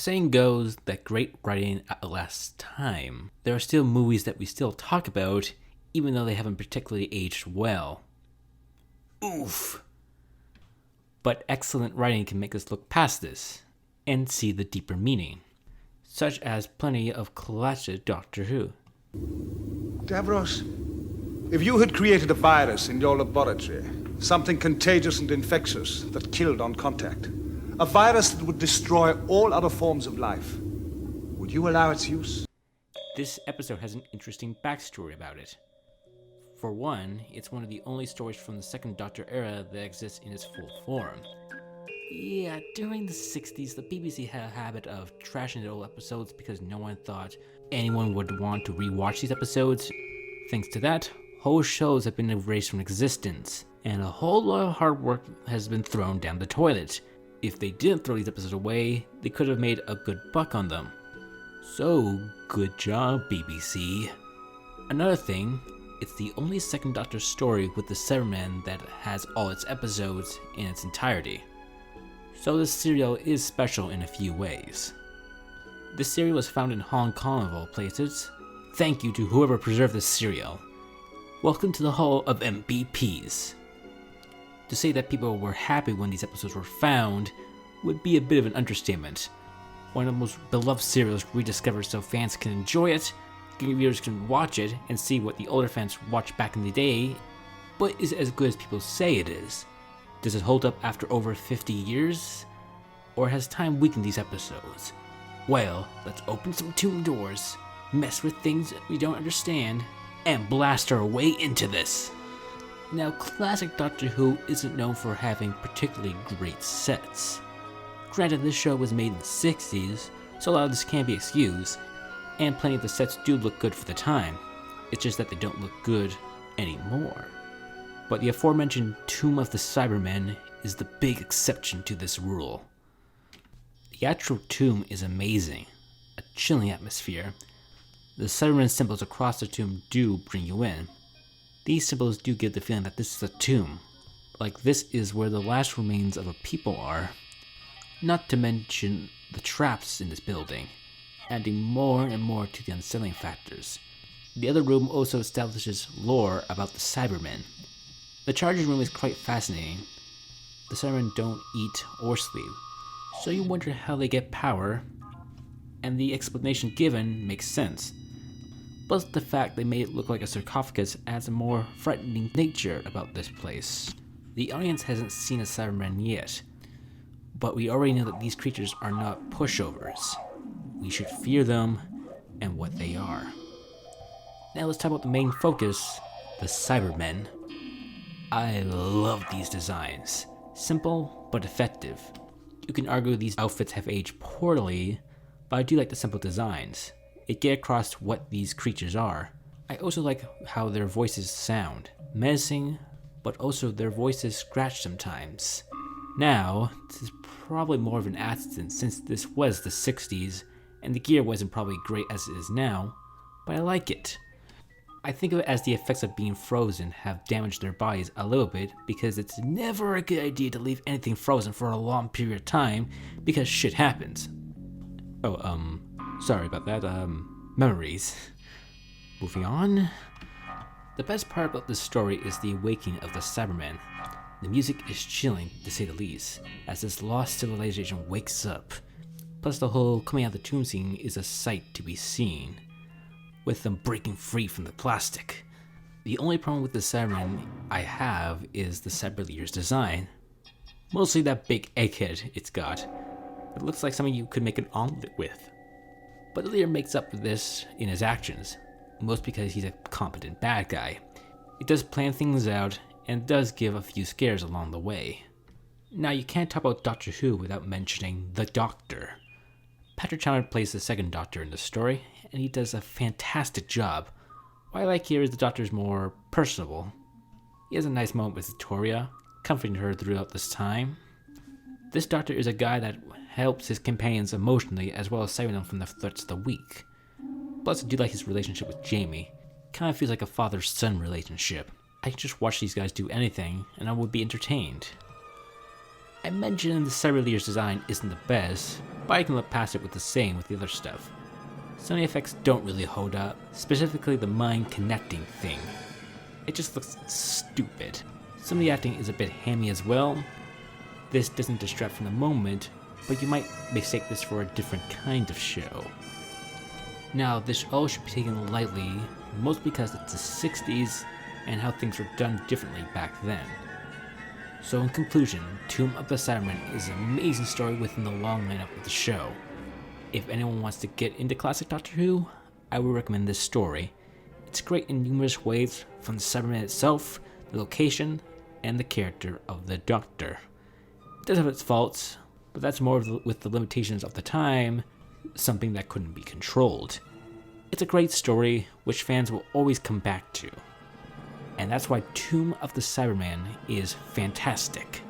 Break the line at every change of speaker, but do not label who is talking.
saying goes that great writing outlasts time. There are still movies that we still talk about, even though they haven't particularly aged well. Oof. But excellent writing can make us look past this and see the deeper meaning, such as plenty of classic Doctor Who.
Davros, if you had created a virus in your laboratory, something contagious and infectious that killed on contact, a virus that would destroy all other forms of life, would you allow its use?
This episode has an interesting backstory about it. For one, it's one of the only stories from the Second Doctor era that exists in its full form. Yeah, during the 60s, the BBC had a habit of trashing the old episodes because no one thought anyone would want to rewatch these episodes. Thanks to that, whole shows have been erased from existence, and a whole lot of hard work has been thrown down the toilet. If they didn't throw these episodes away, they could have made a good buck on them. So, good job, BBC. Another thing, it's the only Second Doctor story with the Cybermen that has all its episodes in its entirety. So this serial is special in a few ways. This serial was found in Hong Kong of all places. Thank you to whoever preserved this serial. Welcome to the Hall of MVPs. To say that people were happy when these episodes were found would be a bit of an understatement. One of the most beloved serials rediscovered so fans can enjoy it, viewers can watch it and see what the older fans watched back in the day, but is it as good as people say it is? Does it hold up after over 50 years? Or has time weakened these episodes? Well, let's open some tomb doors, mess with things we don't understand, and blast our way into this. Now, classic Doctor Who isn't known for having particularly great sets. Granted, this show was made in the 60s, so a lot of this can be excused, and plenty of the sets do look good for the time. It's just that they don't look good anymore. But the aforementioned Tomb of the Cybermen is the big exception to this rule. The actual tomb is amazing, a chilling atmosphere. The Cybermen symbols across the tomb do bring you in. These symbols do give the feeling that this is a tomb, like this is where the last remains of a people are. Not to mention the traps in this building, adding more and more to the unsettling factors. The other room also establishes lore about the Cybermen. The charging room is quite fascinating. The Cybermen don't eat or sleep, so you wonder how they get power, and the explanation given makes sense. Plus the fact they made it look like a sarcophagus adds a more frightening nature about this place. The audience hasn't seen a Cyberman yet, but we already know that these creatures are not pushovers. We should fear them and what they are. Now let's talk about the main focus, the Cybermen. I love these designs. Simple but effective. You can argue these outfits have aged poorly, but I do like the simple designs. It gets across what these creatures are. I also like how their voices sound. Menacing, but also their voices scratch sometimes. Now, this is probably more of an accident since this was the 60s, and the gear wasn't probably great as it is now, but I like it. I think of it as the effects of being frozen have damaged their bodies a little bit, because it's never a good idea to leave anything frozen for a long period of time, because shit happens. Sorry about that, memories. Moving on. The best part about this story is the awakening of the Cybermen. The music is chilling, to say the least, as this lost civilization wakes up. Plus the whole coming out of the tomb scene is a sight to be seen, with them breaking free from the plastic. The only problem with the Cybermen I have is the Cyber Leader's design. Mostly that big egghead it's got. It looks like something you could make an omelet with. But the leader makes up for this in his actions, most because he's a competent bad guy. He does plan things out and does give a few scares along the way. Now you can't talk about Doctor Who without mentioning the Doctor. Patrick Chalmers plays the second Doctor in the story, and he does a fantastic job. What I like here is the Doctor is more personable. He has a nice moment with Victoria, comforting her throughout this time. This Doctor is a guy that helps his companions emotionally as well as saving them from the threats of the weak. Plus I do like his relationship with Jamie. Kind of feels like a father-son relationship. I can just watch these guys do anything and I would be entertained. I mentioned the Cyber Leader's design isn't the best, but I can look past it with the same with the other stuff. Some of the effects don't really hold up, specifically the mind connecting thing. It just looks stupid. Some of the acting is a bit hammy as well. This doesn't distract from the moment, but you might mistake this for a different kind of show. Now, this all should be taken lightly, mostly because it's the 60s and how things were done differently back then. So in conclusion, Tomb of the Cybermen is an amazing story within the long lineup of the show. If anyone wants to get into classic Doctor Who, I would recommend this story. It's great in numerous ways, from the Cybermen itself, the location, and the character of the Doctor. It does have its faults, but that's more with the limitations of the time, something that couldn't be controlled. It's a great story, which fans will always come back to. And that's why Tomb of the Cybermen is fantastic.